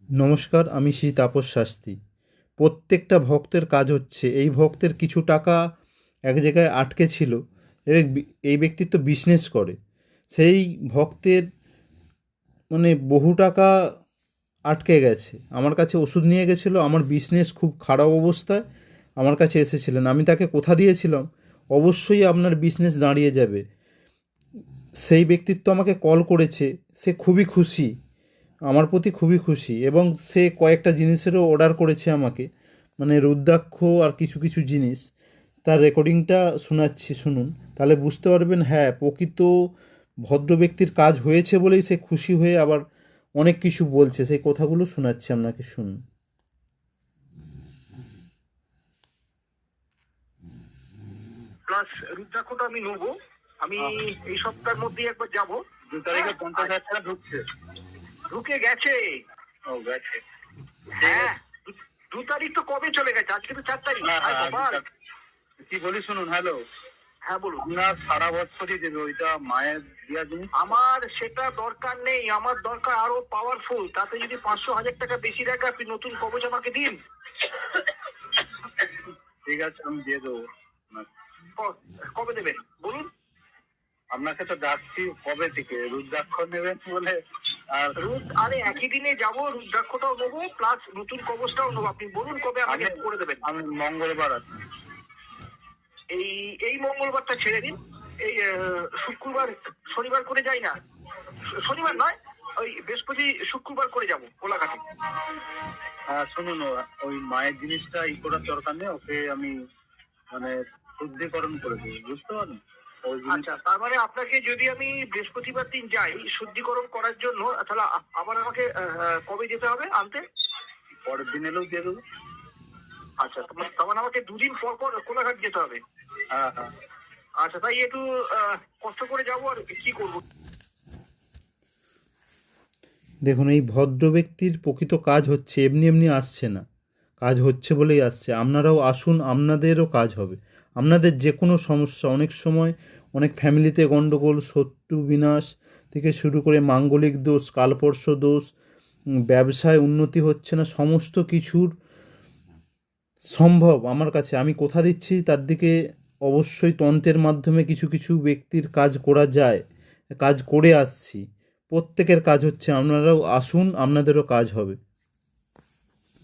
নমস্কার, আমি শ্রী তাপস শাস্ত্রী। প্রত্যেকটা ভক্তের কাজ হচ্ছে, এই ভক্তের কিছু টাকা এক জায়গায় আটকে ছিল। এই ব্যক্তি তো বিজনেস করে, সেই ভক্তের বহু টাকা আটকে গেছে। আমার কাছে ওষুধ নিয়ে গেছিলো, আমার বিজনেস খুব খারাপ অবস্থায় আমার কাছে এসেছিলেন। আমি তাকে কথা দিয়েছিলাম অবশ্যই আপনার বিজনেস দাঁড়িয়ে যাবে। সেই ব্যক্তিত্ব আমাকে কল করেছে, সে খুবই খুশি, আমার প্রতি খুবই খুশি, এবং সে কয়েকটা জিনিসেরও অর্ডার করেছে আমাকে, রুদ্রাক্ষ আর কিছু কিছু জিনিস। তার রেকর্ডিংটা শোনাচ্ছি, শুনুন, তাহলে বুঝতে পারবেন। হ্যাঁ, প্রকৃত ভদ্র ব্যক্তির কাজ হয়েছে বলেই সে খুশি হয়ে আবার অনেক কিছু বলছে। সেই কথাগুলো শোনাচ্ছি আপনাকে, শুনুন। প্লাস রুদ্রাক্ষটা আমি নেবো। আমি এই সপ্তাহের মধ্যেই একবার যাব। 2 তারিখে 50,000 টাকা ঢুকছে। ঢুকে গেছে। ও গেছে। হ্যাঁ, 2 তারিখ তো কবে চলে গেছে? আজকে তো 4 তারিখ। কি বলি শুনুন। হ্যালো, হ্যাঁ বলুন। আপনার সারা বছরই দেবে ওইটা মায়ের দিয়া জিনিস। আমার সেটা দরকার নেই, আমার দরকার আরো পাওয়ারফুল। তাতে যদি 500,000 টাকা বেশি রাখে, আপনি নতুন কবচ আমাকে দিন। ঠিক আছে, আমি দিয়ে দেবো। কবে দেবেন বলুন? আপনাকে তো ডাকছি কবে থেকে, রুদ্রাক্ষ নেবেন বলে। আর আরে একই দিনে যাবো, রুদ্রাক্ষটাও নেবো প্লাস নতুন কবচটাও নেবো। আপনি বলুন কবে আমাকে করে দেবেন। আমি মঙ্গলবার আছি। এই এই মঙ্গলবারটা ছেড়ে দিন। এই শুক্রবার শনিবার করে যাই না, শনিবার নয়, ওই বৃহস্পতি শুক্রবার করে যাবো কোলাঘাটে। শুনুন, ওই মায়ের জিনিসটা করার দরকার নেই, ওকে আমি শুদ্ধিকরণ করে দেবো, বুঝতে পারেন? আচ্ছা, তার মানে আপনাকে যদি আমি বৃহস্পতিবার দিন যাই শুদ্ধিকরণ করার জন্য, তাহলে আবার আমাকে কবে যেতে হবে আনতে? পরের দিন এলেও দিয়ে দেবো। আচ্ছা, তার মানে আমাকে 2 দিন পর পর কোলাঘাট যেতে হবে। হ্যাঁ হ্যাঁ। আচ্ছা, তাই একটু কষ্ট করে যাবো, আর কি করবো। দেখুন, এই ভদ্র ব্যক্তির প্রকৃত কাজ হচ্ছে, এমনি এমনি আসছে না, কাজ হচ্ছে বলেই আসছে। আপনারাও আসুন, আপনাদেরও কাজ হবে। আপনাদের যে কোনো সমস্যা, অনেক সময় অনেক ফ্যামিলিতে গণ্ডগোল, শত্রু বিনাশ থেকে শুরু করে মাঙ্গলিক দোষ, কালপর্শ দোষ, ব্যবসায় উন্নতি হচ্ছে না, সমস্ত কিছুর সম্ভব আমার কাছে। আমি কথা দিচ্ছি, তার দিকে অবশ্যই তন্ত্রের মাধ্যমে কিছু কিছু ব্যক্তির কাজ করা যায়, কাজ করে আসছি। প্রত্যেকের কাজ হচ্ছে, আপনারাও আসুন, আপনাদেরও কাজ হবে।